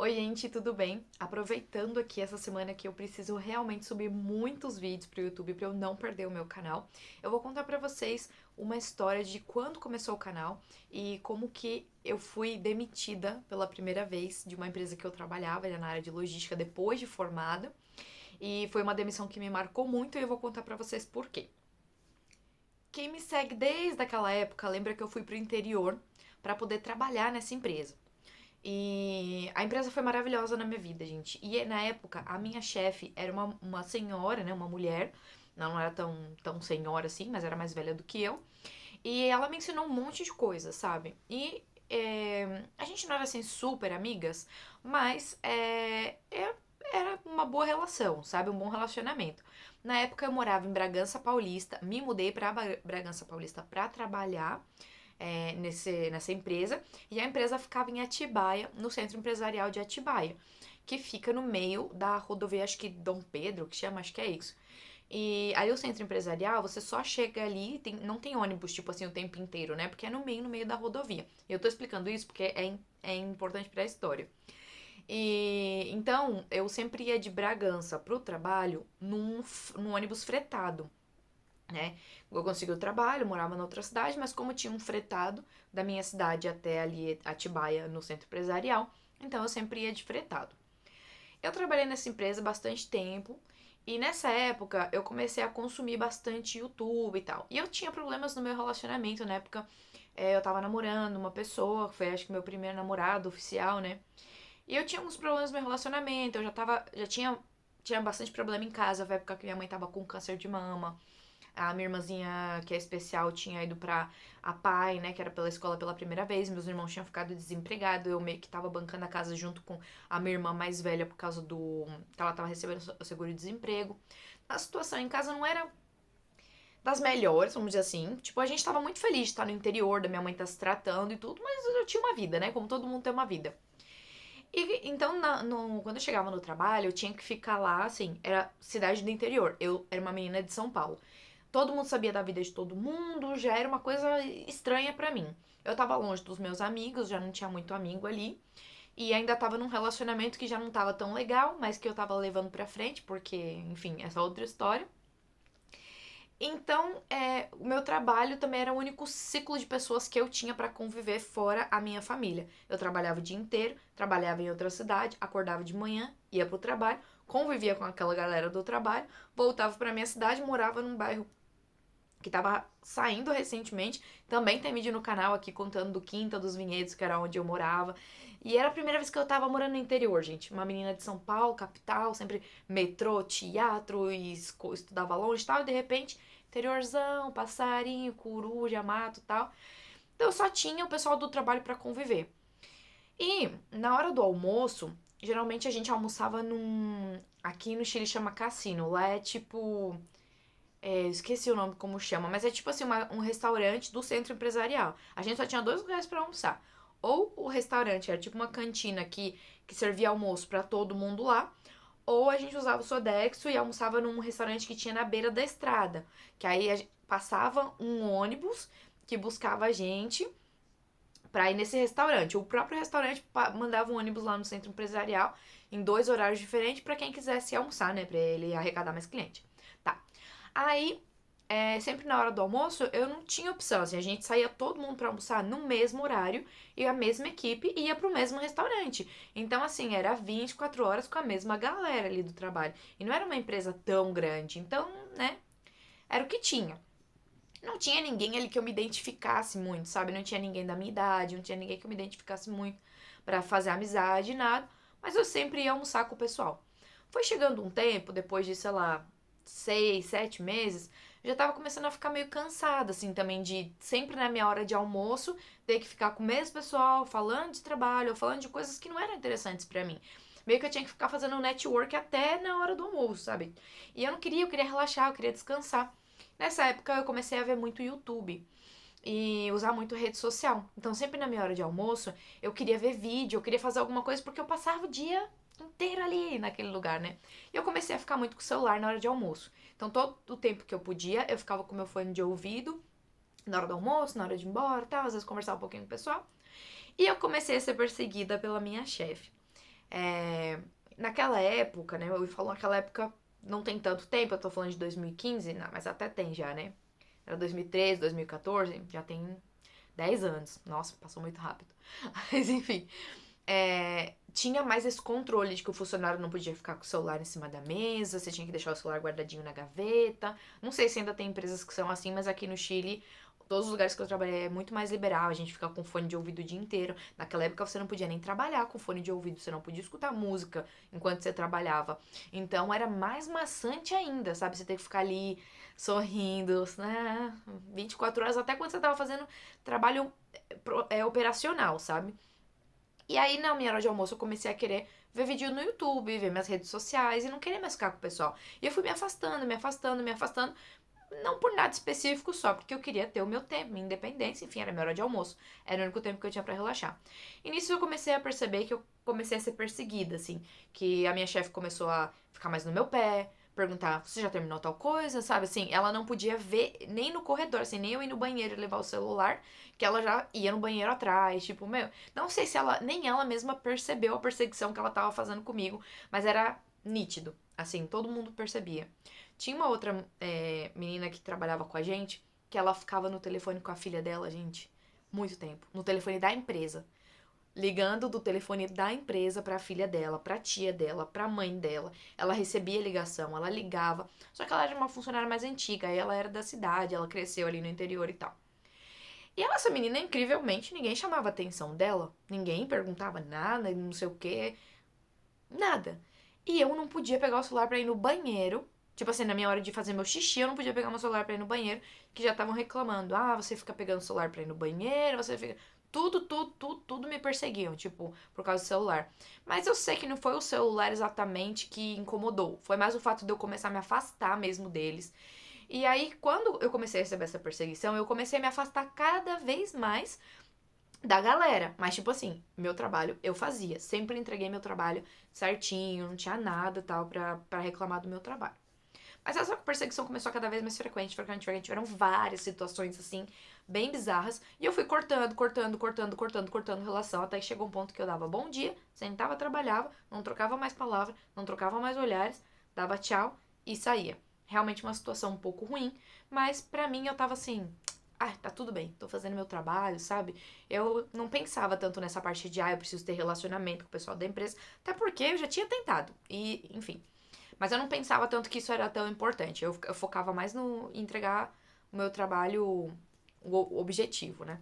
Oi, gente, tudo bem? Aproveitando aqui essa semana que eu preciso realmente subir muitos vídeos pro YouTube para eu não perder o meu canal, eu vou contar pra vocês uma história de quando começou o canal e como que eu fui demitida pela primeira vez de uma empresa que eu trabalhava, já na área de logística, depois de formada. E foi uma demissão que me marcou muito e eu vou contar pra vocês por quê. Quem me segue desde aquela época lembra que eu fui pro interior para poder trabalhar nessa empresa. E a empresa foi maravilhosa na minha vida, gente. E na época, a minha chefe era uma senhora, né? Uma mulher. Não era tão senhora assim, mas era mais velha do que eu. E ela me ensinou um monte de coisa, sabe? E a gente não era assim super amigas, mas era uma boa relação, sabe? Um bom relacionamento. Na época eu morava em Bragança Paulista, me mudei pra Bragança Paulista pra trabalhar nessa empresa, e a empresa ficava em Atibaia, no centro empresarial de Atibaia, que fica no meio da rodovia, acho que Dom Pedro, que chama, acho que é isso. E aí o centro empresarial, você só chega ali, não tem ônibus, tipo assim, o tempo inteiro, né? Porque é no meio da rodovia. Eu tô explicando isso porque é importante pra história. E então, eu sempre ia de Bragança pro trabalho num ônibus fretado, né? Eu consegui o trabalho, morava na outra cidade, mas como tinha um fretado da minha cidade até ali Atibaia, no centro empresarial, então eu sempre ia de fretado. Eu trabalhei nessa empresa bastante tempo e nessa época eu comecei a consumir bastante YouTube e tal. E eu tinha problemas no meu relacionamento na época. Eu tava namorando uma pessoa, foi acho que meu primeiro namorado oficial, né? E eu tinha alguns problemas no meu relacionamento, já tinha bastante problema em casa, foi a época que minha mãe tava com câncer de mama. A minha irmãzinha, que é especial, tinha ido pra a PAI, né, que era pela escola pela primeira vez. Meus irmãos tinham ficado desempregados. Eu meio que tava bancando a casa junto com a minha irmã mais velha por causa do que ela tava recebendo o seguro-desemprego. A situação em casa não era das melhores, vamos dizer assim. Tipo, a gente tava muito feliz de estar no interior, da minha mãe estar se tratando e tudo, mas eu tinha uma vida, né? Como todo mundo tem uma vida. E então, quando eu chegava no trabalho, eu tinha que ficar lá, assim, era cidade do interior. Eu era uma menina de São Paulo. Todo mundo sabia da vida de todo mundo, já era uma coisa estranha pra mim. Eu tava longe dos meus amigos, já não tinha muito amigo ali. E ainda tava num relacionamento que já não tava tão legal, mas que eu tava levando pra frente, porque, enfim, essa é outra história. Então, o meu trabalho também era o único ciclo de pessoas que eu tinha pra conviver fora a minha família. Eu trabalhava o dia inteiro, trabalhava em outra cidade, acordava de manhã, ia pro trabalho, convivia com aquela galera do trabalho, voltava pra minha cidade, morava num bairro que tava saindo recentemente. Também tem vídeo no canal aqui contando do Quinta dos Vinhedos, que era onde eu morava. E era a primeira vez que eu tava morando no interior, gente. Uma menina de São Paulo, capital, sempre metrô, teatro, e estudava longe e tal. E de repente, interiorzão, passarinho, coruja, mato e tal. Então eu só tinha o pessoal do trabalho para conviver. E na hora do almoço, geralmente a gente almoçava num. Aqui no Chile chama cassino. Lá é tipo esqueci o nome como chama, mas é tipo assim, um restaurante do centro empresarial. A gente só tinha dois lugares pra almoçar. Ou o restaurante era tipo uma cantina que servia almoço pra todo mundo lá, ou a gente usava o Sodexo e almoçava num restaurante que tinha na beira da estrada. Que aí passava um ônibus que buscava a gente pra ir nesse restaurante. O próprio restaurante mandava um ônibus lá no centro empresarial em dois horários diferentes pra quem quisesse almoçar, né? Pra ele arrecadar mais cliente. Tá. Aí, sempre na hora do almoço, eu não tinha opção. Assim, a gente saía todo mundo pra almoçar no mesmo horário e a mesma equipe ia pro mesmo restaurante. Então, assim, era 24 horas com a mesma galera ali do trabalho. E não era uma empresa tão grande. Então, né, era o que tinha. Não tinha ninguém ali que eu me identificasse muito, sabe? Não tinha ninguém da minha idade, não tinha ninguém que eu me identificasse muito pra fazer amizade, nada. Mas eu sempre ia almoçar com o pessoal. Foi chegando um tempo, depois de, sei lá, 6, 7 meses, eu já tava começando a ficar meio cansada, assim, também de sempre na minha hora de almoço ter que ficar com o mesmo pessoal, falando de trabalho, ou falando de coisas que não eram interessantes pra mim. Meio que eu tinha que ficar fazendo network até na hora do almoço, sabe? E eu não queria, eu queria relaxar, eu queria descansar. Nessa época eu comecei a ver muito YouTube e usar muito rede social. Então, sempre na minha hora de almoço, eu queria ver vídeo, eu queria fazer alguma coisa porque eu passava o dia inteiro ali naquele lugar, né? E eu comecei a ficar muito com o celular na hora de almoço. Então, todo o tempo que eu podia, eu ficava com meu fone de ouvido na hora do almoço, na hora de ir embora, tal, às vezes conversar um pouquinho com o pessoal. E eu comecei a ser perseguida pela minha chefe. É, naquela época, né? Eu falo naquela época, não tem tanto tempo, eu tô falando de 2015, não, mas até tem já, né? Era 2013, 2014, já tem 10 anos. Nossa, passou muito rápido. Mas enfim, tinha mais esse controle de que o funcionário não podia ficar com o celular em cima da mesa, você tinha que deixar o celular guardadinho na gaveta. Não sei se ainda tem empresas que são assim, mas aqui no Chile, todos os lugares que eu trabalhei é muito mais liberal, a gente fica com fone de ouvido o dia inteiro. Naquela época você não podia nem trabalhar com fone de ouvido, você não podia escutar música enquanto você trabalhava. Então era mais maçante ainda, sabe? Você ter que ficar ali sorrindo, né? 24 horas, até quando você tava fazendo trabalho operacional, sabe? E aí, na minha hora de almoço, eu comecei a querer ver vídeo no YouTube, ver minhas redes sociais e não querer mais ficar com o pessoal. E eu fui me afastando, me afastando, me afastando. Não por nada específico, só porque eu queria ter o meu tempo, minha independência, enfim, era minha hora de almoço. Era o único tempo que eu tinha pra relaxar. E nisso eu comecei a perceber que eu comecei a ser perseguida, assim. Que a minha chefe começou a ficar mais no meu pé, perguntar, você já terminou tal coisa, sabe? Assim, ela não podia ver nem no corredor, assim, nem eu ir no banheiro e levar o celular, que ela já ia no banheiro atrás, tipo, meu. Não sei se ela, nem ela mesma percebeu a perseguição que ela tava fazendo comigo, mas era nítido, assim, todo mundo percebia. Tinha uma outra menina que trabalhava com a gente, que ela ficava no telefone com a filha dela, gente, muito tempo. No telefone da empresa. Ligando do telefone da empresa pra filha dela, pra tia dela, pra mãe dela. Ela recebia ligação, ela ligava. Só que ela era uma funcionária mais antiga, ela era da cidade, ela cresceu ali no interior e tal. E essa menina, incrivelmente, ninguém chamava a atenção dela. Ninguém perguntava nada, não sei o quê. Nada. E eu não podia pegar o celular pra ir no banheiro. Tipo assim, na minha hora de fazer meu xixi, eu não podia pegar meu celular pra ir no banheiro. Que já estavam reclamando. Ah, você fica pegando o celular pra ir no banheiro, você fica. Tudo me perseguiam, tipo, por causa do celular. Mas eu sei que não foi o celular exatamente que incomodou. Foi mais o fato de eu começar a me afastar mesmo deles. E aí, quando eu comecei a receber essa perseguição, eu comecei a me afastar cada vez mais da galera. Mas, tipo assim, meu trabalho eu fazia. Sempre entreguei meu trabalho certinho, não tinha nada tal pra reclamar do meu trabalho. Mas essa perseguição começou a cada vez mais frequente, frequente, frequente. Tiveram várias situações, assim, bem bizarras. E eu fui cortando relação. Até que chegou um ponto que eu dava bom dia, sentava, trabalhava, não trocava mais palavra, não trocava mais olhares, dava tchau e saía. Realmente uma situação um pouco ruim, mas pra mim eu tava assim, ah, tá tudo bem, tô fazendo meu trabalho, sabe? Eu não pensava tanto nessa parte de, eu preciso ter relacionamento com o pessoal da empresa, até porque eu já tinha tentado. E, enfim. Mas eu não pensava tanto que isso era tão importante. Eu focava mais no em entregar o meu trabalho, o objetivo, né?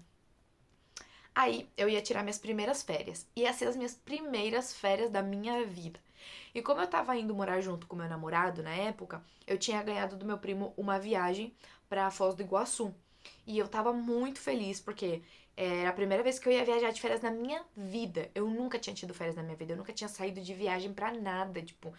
Aí eu ia tirar minhas primeiras férias. Ia ser as minhas primeiras férias da minha vida. E como eu tava indo morar junto com meu namorado na época, eu tinha ganhado do meu primo uma viagem pra Foz do Iguaçu. E eu tava muito feliz porque era a primeira vez que eu ia viajar de férias na minha vida. Eu nunca tinha tido férias na minha vida, eu nunca tinha saído de viagem pra nada, tipo.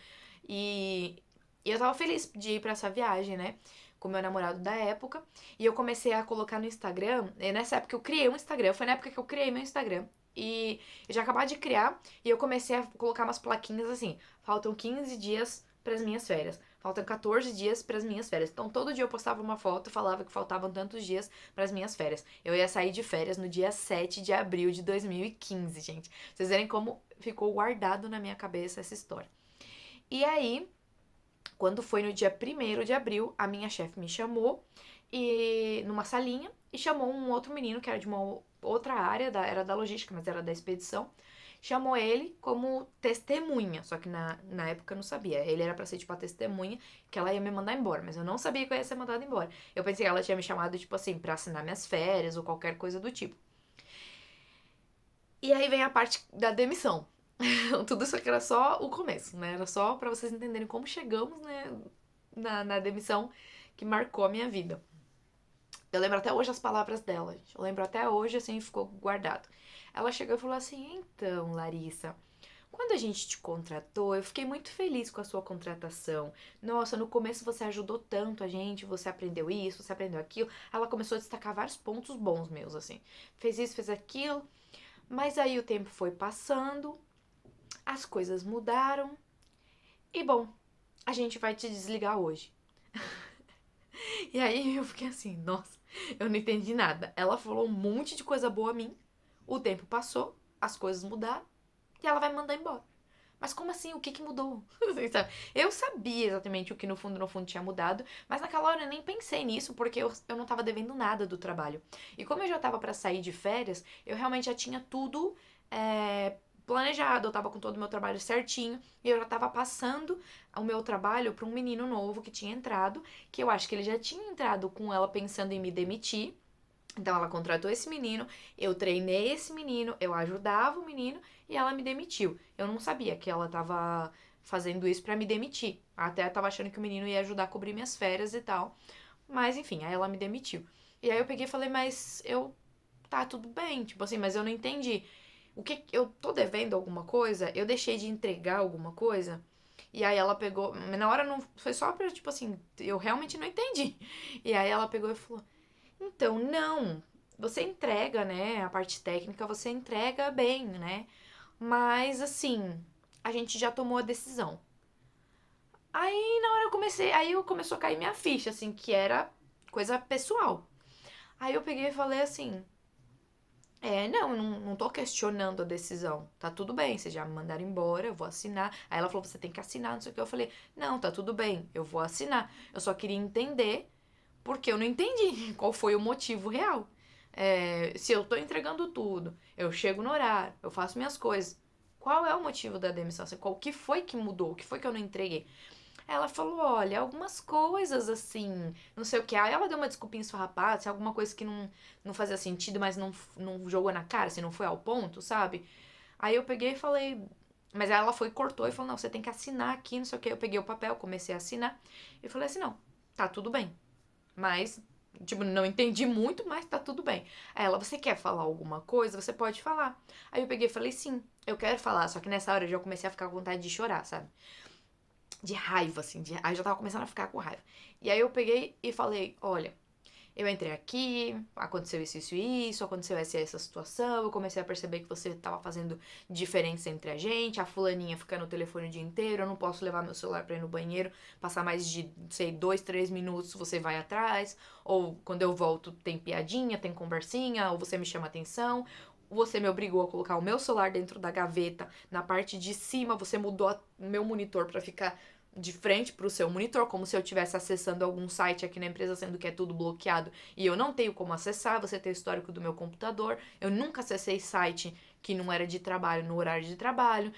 E eu tava feliz de ir pra essa viagem, né? Com meu namorado da época. E eu comecei a colocar no Instagram. E nessa época eu criei um Instagram. Foi na época que eu criei meu Instagram. E eu já acabava de criar. E eu comecei a colocar umas plaquinhas assim. Faltam 15 dias pras minhas férias. Faltam 14 dias pras minhas férias. Então todo dia eu postava uma foto e falava que faltavam tantos dias pras minhas férias. Eu ia sair de férias no dia 7 de abril de 2015, gente. Vocês verem como ficou guardado na minha cabeça essa história. E aí, quando foi no dia 1º de abril, a minha chefe me chamou e numa salinha e chamou um outro menino que era de uma outra área, era da logística, mas era da expedição. Chamou ele como testemunha, só que na época eu não sabia. Ele era pra ser tipo a testemunha que ela ia me mandar embora, mas eu não sabia que eu ia ser mandada embora. Eu pensei que ela tinha me chamado, tipo assim, pra assinar minhas férias ou qualquer coisa do tipo. E aí vem a parte da demissão. Tudo isso aqui era só o começo, né? Era só pra vocês entenderem como chegamos, né, na demissão que marcou a minha vida. Eu lembro até hoje as palavras dela, gente. Eu lembro até hoje, assim, ficou guardado. Ela chegou e falou assim: então, Larissa, quando a gente te contratou, eu fiquei muito feliz com a sua contratação. Nossa, no começo você ajudou tanto a gente, você aprendeu isso, você aprendeu aquilo. Ela começou a destacar vários pontos bons meus, assim. Fez isso, fez aquilo. Mas aí o tempo foi passando, as coisas mudaram. E bom, a gente vai te desligar hoje. E aí eu fiquei assim, nossa, eu não entendi nada. Ela falou um monte de coisa boa a mim, o tempo passou, as coisas mudaram e ela vai me mandar embora. Mas como assim? O que que mudou? Assim, sabe? Eu sabia exatamente o que no fundo tinha mudado, mas naquela hora eu nem pensei nisso, porque eu não tava devendo nada do trabalho. E como eu já tava pra sair de férias, eu realmente já tinha tudo planejado, eu tava com todo o meu trabalho certinho, e eu já tava passando o meu trabalho pra um menino novo que tinha entrado, que eu acho que ele já tinha entrado com ela pensando em me demitir. Então ela contratou esse menino, eu treinei esse menino, eu ajudava o menino e ela me demitiu. Eu não sabia que ela tava fazendo isso pra me demitir. Até eu tava achando que o menino ia ajudar a cobrir minhas férias e tal. Mas enfim, aí ela me demitiu. E aí eu peguei e falei, mas eu tá tudo bem, tipo assim, mas eu não entendi. O que eu tô devendo alguma coisa? Eu deixei de entregar alguma coisa? E aí ela pegou, na hora não foi só pra, tipo assim, eu realmente não entendi. E aí ela pegou e falou: então, não. Você entrega, né? A parte técnica você entrega bem, né? Mas assim, a gente já tomou a decisão. Aí na hora eu comecei, aí eu começou a cair minha ficha, assim, que era coisa pessoal. Aí eu peguei e falei assim: não tô questionando a decisão. Tá tudo bem, vocês já me mandaram embora, eu vou assinar. Aí ela falou: você tem que assinar, não sei o que. Eu falei: não, tá tudo bem, eu vou assinar. Eu só queria entender porque eu não entendi qual foi o motivo real. Se eu tô entregando tudo, eu chego no horário, eu faço minhas coisas, qual é o motivo da demissão? Assim, o que foi que mudou? O que foi que eu não entreguei? Ela falou: olha, algumas coisas assim, não sei o que. Aí ela deu uma desculpinha esfarrapada, assim, alguma coisa que não fazia sentido, mas não jogou na cara, assim, não foi ao ponto, sabe? Aí eu peguei e falei. Mas aí ela foi, cortou e falou: não, você tem que assinar aqui, não sei o que. Eu peguei o papel, comecei a assinar e falei assim: não, tá tudo bem. Mas, tipo, não entendi muito, mas tá tudo bem. Aí ela: você quer falar alguma coisa? Você pode falar. Aí eu peguei e falei: sim, eu quero falar. Só que nessa hora eu já comecei a ficar com vontade de chorar, sabe? De raiva, assim. Aí eu já tava começando a ficar com raiva. E aí eu peguei e falei: olha, eu entrei aqui, aconteceu isso e isso, aconteceu essa situação, eu comecei a perceber que você tava fazendo diferença entre a gente, a fulaninha fica no telefone o dia inteiro, eu não posso levar meu celular pra ir no banheiro, passar mais de, sei, 2, 3 minutos, você vai atrás, ou quando eu volto tem piadinha, tem conversinha, ou você me chama atenção, você me obrigou a colocar o meu celular dentro da gaveta, na parte de cima você mudou o meu monitor pra ficar de frente para o seu monitor, como se eu estivesse acessando algum site aqui na empresa, sendo que é tudo bloqueado e eu não tenho como acessar. Você tem o histórico do meu computador. Eu nunca acessei site que não era de trabalho no horário de trabalho.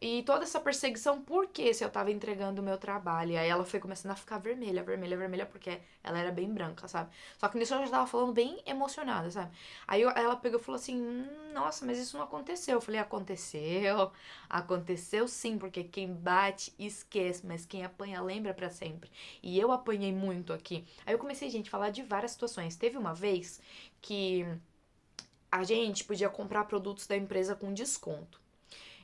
E toda essa perseguição, por que se eu tava entregando o meu trabalho? E aí ela foi começando a ficar vermelha, vermelha, vermelha, porque ela era bem branca, sabe? Só que nisso eu já tava falando bem emocionada, sabe? Ela pegou e falou assim: nossa, mas isso não aconteceu. Eu falei: aconteceu, aconteceu sim, porque quem bate esquece, mas quem apanha lembra pra sempre. E eu apanhei muito aqui. Aí eu comecei, gente, a falar de várias situações. Teve uma vez que a gente podia comprar produtos da empresa com desconto.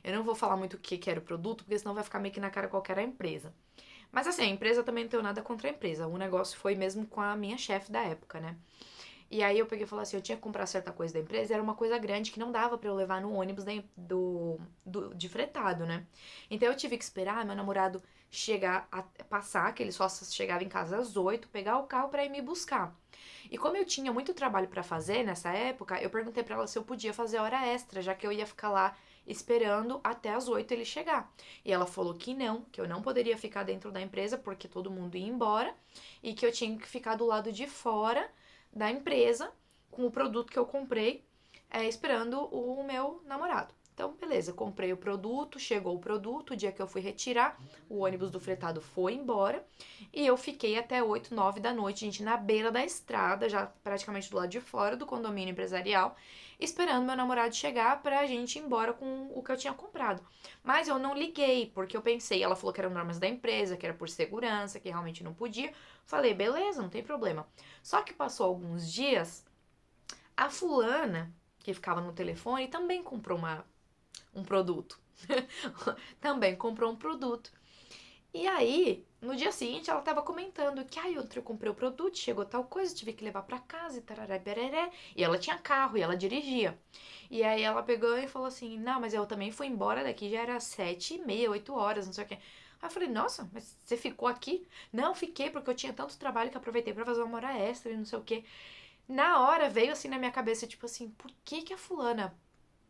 Eu não vou falar muito o que era o produto, porque senão vai ficar meio que na cara qual que era a empresa. Mas assim, a empresa também não tenho nada contra a empresa. O negócio foi mesmo com a minha chefe da época, né? E aí eu peguei e falei assim, eu tinha que comprar certa coisa da empresa, era uma coisa grande que não dava pra eu levar no ônibus de fretado, né? Então eu tive que esperar meu namorado chegar, passar, que ele só chegava em casa às 8, pegar o carro pra ir me buscar. E como eu tinha muito trabalho pra fazer nessa época, eu perguntei pra ela se eu podia fazer hora extra, já que eu ia ficar lá esperando até às 8 ele chegar. E ela falou que não, que eu não poderia ficar dentro da empresa porque todo mundo ia embora e que eu tinha que ficar do lado de fora da empresa com o produto que eu comprei, esperando o meu namorado. Então, beleza, comprei o produto, chegou o produto, o dia que eu fui retirar, o ônibus do fretado foi embora e eu fiquei até 8, 9 da noite, gente, na beira da estrada, já praticamente do lado de fora do condomínio empresarial, esperando meu namorado chegar pra gente ir embora com o que eu tinha comprado. Mas eu não liguei, porque eu pensei, ela falou que eram normas da empresa, que era por segurança, que realmente não podia. Falei, beleza, não tem problema. Só que passou alguns dias, a fulana, que ficava no telefone, também comprou um produto. Também comprou um produto. E aí, no dia seguinte, ela tava comentando que, ontem eu comprei o produto, chegou tal coisa, tive que levar pra casa e tarará, bereré. E ela tinha carro e ela dirigia. E aí ela pegou e falou assim, não, mas eu também fui embora daqui, já era 7h30, 8 horas, não sei o quê. Aí eu falei, nossa, mas você ficou aqui? Não, fiquei porque eu tinha tanto trabalho que aproveitei pra fazer uma hora extra e não sei o quê. Na hora veio assim na minha cabeça, tipo assim, por que que a fulana,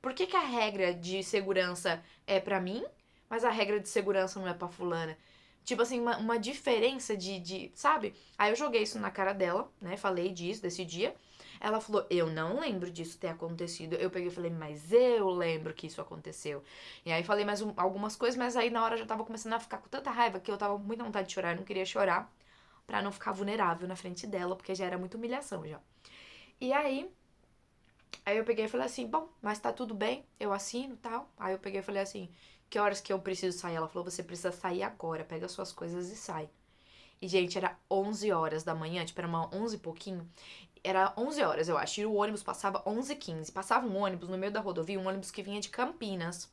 por que que a regra de segurança é pra mim, mas a regra de segurança não é pra fulana. Tipo assim, uma diferença sabe? Aí eu joguei isso na cara dela, né? Falei disso, desse dia. Ela falou, eu não lembro disso ter acontecido. Eu peguei e falei, mas eu lembro que isso aconteceu. E aí falei mais algumas coisas, mas aí na hora eu já tava começando a ficar com tanta raiva que eu tava com muita vontade de chorar. Eu não queria chorar pra não ficar vulnerável na frente dela, porque já era muita humilhação já. E aí eu peguei e falei assim, bom, mas tá tudo bem, eu assino e tal. Aí eu peguei e falei assim, que horas que eu preciso sair? Ela falou, você precisa sair agora, pega suas coisas e sai. E, gente, era 11 horas da manhã, tipo, era uma 11 e pouquinho. Era 11 horas, eu acho, e o ônibus passava 11h15. Passava um ônibus no meio da rodovia, um ônibus que vinha de Campinas,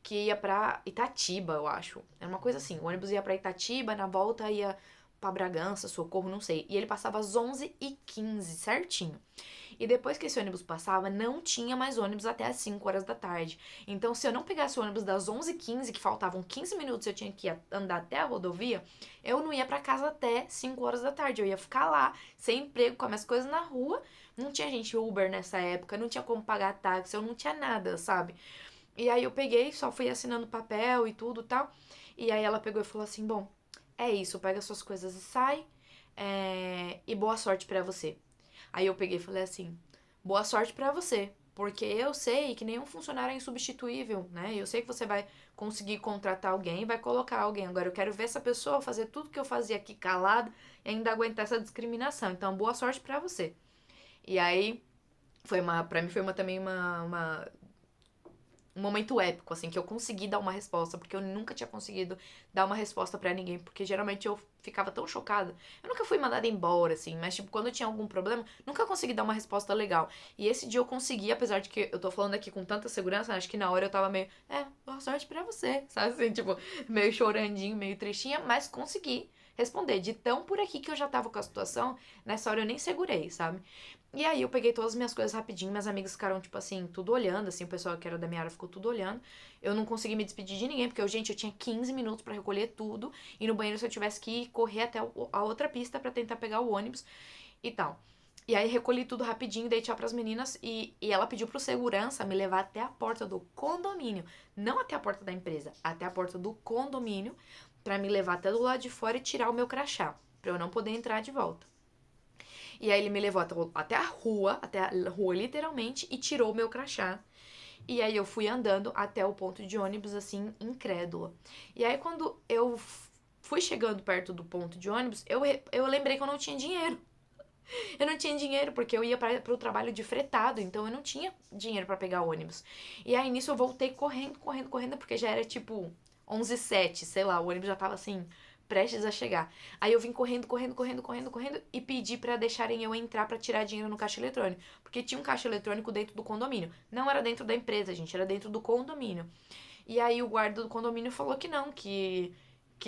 que ia pra Itatiba, eu acho. Era uma coisa assim, o ônibus ia pra Itatiba, na volta ia pra Bragança, Socorro, não sei. E ele passava às 11h15, certinho. E depois que esse ônibus passava, não tinha mais ônibus até as 5 horas da tarde. Então, se eu não pegasse o ônibus das 11h15, que faltavam 15 minutos, eu tinha que andar até a rodovia, eu não ia pra casa até 5 horas da tarde. Eu ia ficar lá, sem emprego, com as minhas coisas na rua. Não tinha gente Uber nessa época, não tinha como pagar táxi, eu não tinha nada, sabe? E aí eu peguei, só fui assinando papel e tudo e tal. E aí ela pegou e falou assim: bom, é isso, pega suas coisas e sai. E boa sorte pra você. Aí eu peguei e falei assim: boa sorte pra você. Porque eu sei que nenhum funcionário é insubstituível, né? Eu sei que você vai conseguir contratar alguém e vai colocar alguém. Agora eu quero ver essa pessoa fazer tudo que eu fazia aqui calado e ainda aguentar essa discriminação. Então, boa sorte pra você. E aí, pra mim foi também um momento épico, assim, que eu consegui dar uma resposta, porque eu nunca tinha conseguido dar uma resposta pra ninguém, porque geralmente eu ficava tão chocada. Eu nunca fui mandada embora, assim, mas, tipo, quando eu tinha algum problema, nunca consegui dar uma resposta legal. E esse dia eu consegui, apesar de que eu tô falando aqui com tanta segurança, acho que na hora eu tava meio, boa sorte pra você, sabe, assim, tipo, meio chorandinho, meio tristinha, mas consegui responder. De tão por aqui que eu já tava com a situação, nessa hora eu nem segurei, sabe? E aí eu peguei todas as minhas coisas rapidinho, minhas amigas ficaram, tipo assim, tudo olhando, assim, o pessoal que era da minha área ficou tudo olhando. Eu não consegui me despedir de ninguém, porque eu tinha 15 minutos pra recolher tudo, e no banheiro se eu tivesse que ir correr até a outra pista pra tentar pegar o ônibus e tal. E aí recolhi tudo rapidinho, dei tchau pras meninas, e ela pediu pro segurança me levar até a porta do condomínio. Não até a porta da empresa, até a porta do condomínio, pra me levar até do lado de fora e tirar o meu crachá, pra eu não poder entrar de volta. E aí ele me levou até a rua literalmente, e tirou o meu crachá. E aí eu fui andando até o ponto de ônibus, assim, incrédula. E aí quando eu fui chegando perto do ponto de ônibus, eu lembrei que eu não tinha dinheiro. Eu não tinha dinheiro porque eu ia para o trabalho de fretado, então eu não tinha dinheiro para pegar ônibus. E aí nisso eu voltei correndo, correndo, correndo, porque já era tipo 11h07, sei lá, o ônibus já tava assim, prestes a chegar. Aí eu vim correndo, correndo, correndo, correndo, correndo e pedi para deixarem eu entrar para tirar dinheiro no caixa eletrônico, porque tinha um caixa eletrônico dentro do condomínio. Não era dentro da empresa, gente, era dentro do condomínio. E aí o guarda do condomínio falou que não, que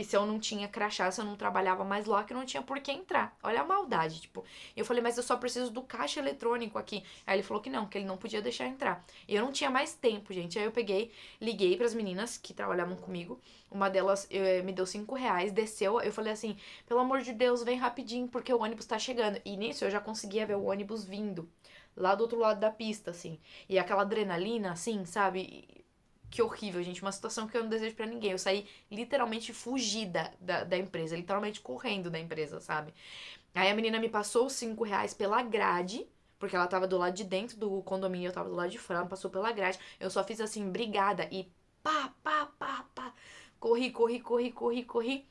se eu não tinha crachá, se eu não trabalhava mais lá, que eu não tinha por que entrar. Olha a maldade, tipo. Eu falei, mas eu só preciso do caixa eletrônico aqui. Aí ele falou que ele não podia deixar entrar. E eu não tinha mais tempo, gente. Aí eu peguei, liguei pras meninas que trabalhavam comigo. Uma delas me deu R$ 5, desceu. Eu falei assim, pelo amor de Deus, vem rapidinho, porque o ônibus tá chegando. E nisso eu já conseguia ver o ônibus vindo. Lá do outro lado da pista, assim. E aquela adrenalina, assim, sabe? Que horrível, gente. Uma situação que eu não desejo pra ninguém. Eu saí literalmente fugida da empresa. Literalmente correndo da empresa, sabe? Aí a menina me passou os R$ 5 pela grade. Porque ela tava do lado de dentro do condomínio, eu tava do lado de fora. Ela passou pela grade. Eu só fiz assim, brigada. E pá, pá, pá, pá. Corri, corri, corri, corri, corri.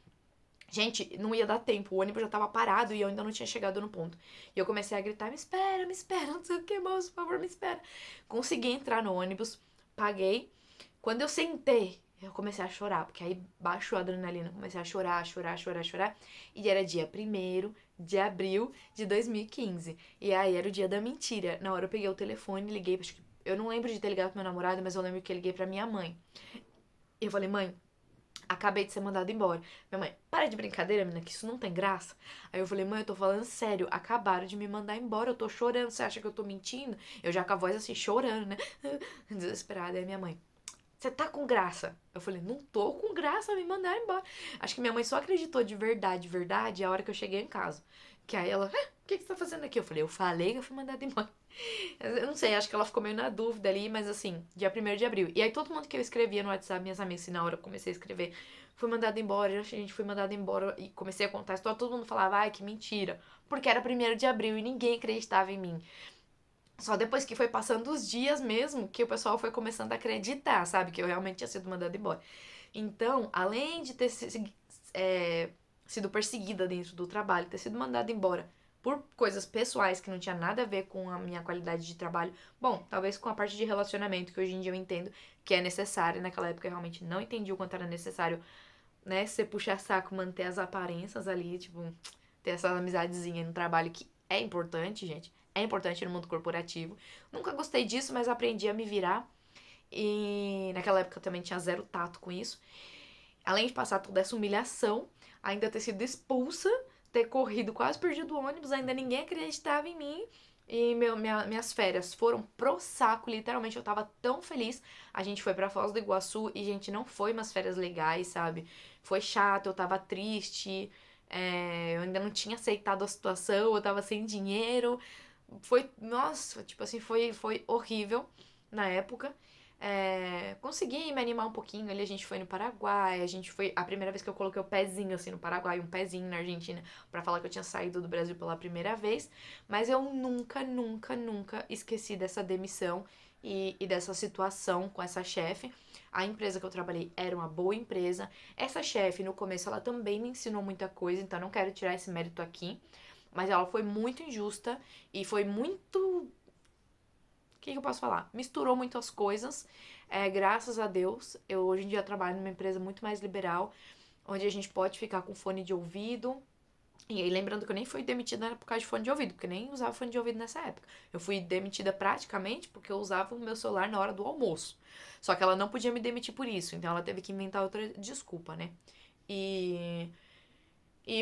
Gente, não ia dar tempo. O ônibus já tava parado e eu ainda não tinha chegado no ponto. E eu comecei a gritar: me espera, não sei o que, moço, por favor, me espera. Consegui entrar no ônibus, paguei. Quando eu sentei, eu comecei a chorar, porque aí baixou a adrenalina. Comecei a chorar, chorar, chorar, chorar. E era dia 1º de abril de 2015. E aí era o dia da mentira. Na hora eu peguei o telefone, liguei. Acho que eu não lembro de ter ligado pro meu namorado, mas eu lembro que eu liguei pra minha mãe. E eu falei, mãe, acabei de ser mandada embora. Minha mãe, para de brincadeira, menina, que isso não tem graça. Aí eu falei, mãe, eu tô falando sério, acabaram de me mandar embora, eu tô chorando, você acha que eu tô mentindo? Eu já com a voz assim, chorando, né? Desesperada. Aí minha mãe, você tá com graça? Eu falei, não tô com graça, me mandaram embora. Acho que minha mãe só acreditou de verdade, a hora que eu cheguei em casa. Que aí ela, o que você tá fazendo aqui? Eu falei que eu fui mandada embora. Eu não sei, acho que ela ficou meio na dúvida ali, mas assim, dia 1º de abril. E aí todo mundo que eu escrevia no WhatsApp, minhas amigas, assim, na hora que eu comecei a escrever, fui mandada embora, gente, fui mandada embora. E comecei a contar a história, todo mundo falava, ai, que mentira. Porque era 1º de abril e ninguém acreditava em mim. Só depois que foi passando os dias mesmo, que o pessoal foi começando a acreditar, sabe? Que eu realmente tinha sido mandada embora. Então, além de ter sido perseguida dentro do trabalho, ter sido mandada embora por coisas pessoais que não tinha nada a ver com a minha qualidade de trabalho, bom, talvez com a parte de relacionamento, que hoje em dia eu entendo que é necessário, naquela época eu realmente não entendi o quanto era necessário, né, você puxar saco, manter as aparências ali, tipo, ter essa amizadezinha no trabalho que é importante, gente. É importante no mundo corporativo. Nunca gostei disso, mas aprendi a me virar. E naquela época eu também tinha zero tato com isso. Além de passar toda essa humilhação, ainda ter sido expulsa, ter corrido, quase perdido o ônibus, ainda ninguém acreditava em mim. E minhas férias foram pro saco, literalmente eu tava tão feliz. A gente foi pra Foz do Iguaçu e, gente, não foi umas férias legais, sabe? Foi chato, eu tava triste, eu ainda não tinha aceitado a situação, eu tava sem dinheiro. Foi, nossa, tipo assim, foi horrível na época. Consegui me animar um pouquinho ali, a gente foi no Paraguai, a gente foi, a primeira vez que eu coloquei o pezinho assim no Paraguai, um pezinho na Argentina, pra falar que eu tinha saído do Brasil pela primeira vez, mas eu nunca esqueci dessa demissão e dessa situação com essa chefe. A empresa que eu trabalhei era uma boa empresa. Essa chefe, no começo, ela também me ensinou muita coisa, então não quero tirar esse mérito aqui, mas ela foi muito injusta e foi muito. O que eu posso falar? Misturou muito as coisas. Graças a Deus, eu hoje em dia trabalho numa empresa muito mais liberal, onde a gente pode ficar com fone de ouvido. E aí, lembrando que eu nem fui demitida por causa de fone de ouvido, porque eu nem usava fone de ouvido nessa época. Eu fui demitida praticamente porque eu usava o meu celular na hora do almoço. Só que ela não podia me demitir por isso, então ela teve que inventar outra desculpa, né? E,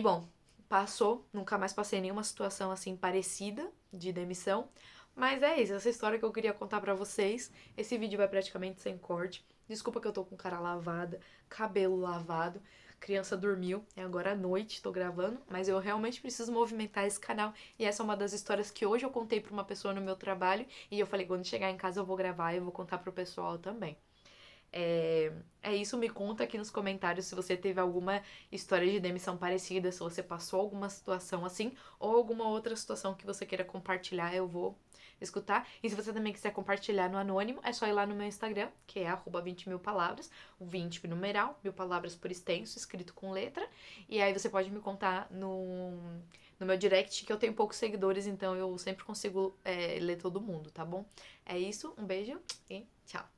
bom, passou, nunca mais passei nenhuma situação assim parecida de demissão. Mas é isso, essa história que eu queria contar pra vocês. Esse vídeo vai praticamente sem corte. Desculpa que eu tô com cara lavada, cabelo lavado. Criança dormiu, é agora à noite, tô gravando, mas eu realmente preciso movimentar esse canal. E essa é uma das histórias que hoje eu contei pra uma pessoa no meu trabalho. E eu falei, quando chegar em casa eu vou gravar e eu vou contar pro pessoal também. É isso, me conta aqui nos comentários se você teve alguma história de demissão parecida, se você passou alguma situação assim, ou alguma outra situação que você queira compartilhar, eu vou escutar. E se você também quiser compartilhar no anônimo, é só ir lá no meu Instagram, que é @20.000palavras, o 20 numeral, 1.000 palavras por extenso, escrito com letra. E aí você pode me contar no meu direct, que eu tenho poucos seguidores, então eu sempre consigo ler todo mundo, tá bom? É isso, um beijo e tchau!